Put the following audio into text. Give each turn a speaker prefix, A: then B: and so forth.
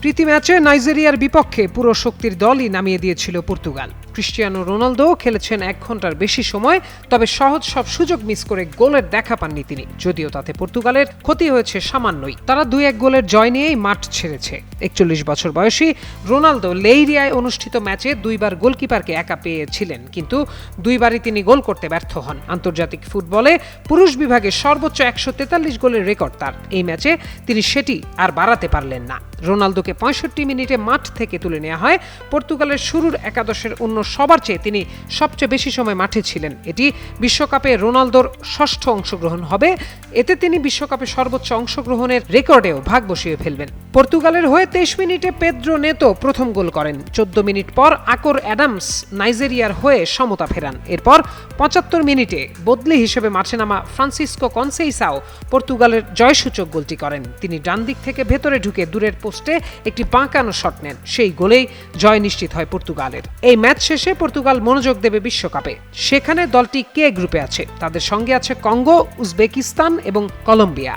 A: প্রীতি ম্যাচে নাইজেরিয়ার বিপক্ষে পুরো শক্তির দলই নামিয়ে দিয়েছিল পর্তুগাল। ক্রিস্টিয়ানো রোনালদো খেলেছেন 1 ঘন্টার বেশি সময়, তবে সহজ সব সুযোগ মিস করে গোলের দেখা পাননি তিনি। যদিও তাতে পর্তুগালের ক্ষতি হয়েছে সামান্যই, তারা 2-1 গোলের জয় নিয়েই মাঠ ছেড়েছে। 41 বছর বয়সী রোনালদো লেইরিয়ায় অনুষ্ঠিত ম্যাচে 2বার গোলকিপারকে একা পেয়েছিলেন, কিন্তু 2বারই তিনি গোল করতে ব্যর্থ হন। আন্তর্জাতিক ফুটবলে পুরুষ বিভাগে সর্বোচ্চ 143 গোলের রেকর্ড তার। এই ম্যাচে তিনি সেটি আর বাড়াতে পারলেন না। রোনালদোকে 65 মিনিটে মাঠ থেকে তুলে নেওয়া হয়। পর্তুগালের শুরুর একাদশের অন্য সবার চেয়ে তিনি সবচেয়ে বেশি সময় মাঠে ছিলেন। এটি বিশ্বকাপে রোনালদোর 6ষ্ঠ অংশগ্রহণ হবে। এতে তিনি বিশ্বকাপে সর্বোচ্চ অংশগ্রহণের রেকর্ডেও ভাগ বসিয়ে ফেলবেন। পর্তুগালের হয়ে 23 মিনিটে পেদ্রো নেতো প্রথম গোল করেন। 14 মিনিট পর আকর অ্যাডামস নাইজেরিয়ার হয়ে সমতা ফেরান। এরপর 75 মিনিটে বদলি হিসেবে মাঠে নামা ফ্রান্সিসকো কনসেইসাও পর্তুগালের জয়সূচক গোলটি করেন। তিনি ডান দিক থেকে ভেতরে ঢুকে দূরের পোস্টে একটি বাঁকানো শট নেন। সেই গোলেই জয় নিশ্চিত হয় পর্তুগালের। এই ম্যাচ শেষে পর্তুগাল মনোযোগ দেবে বিশ্বকাপে। সেখানে দলটি কে গ্রুপে আছে। তাদের সঙ্গে আছে কঙ্গো, উজবেকিস্তান এবং কলম্বিয়া।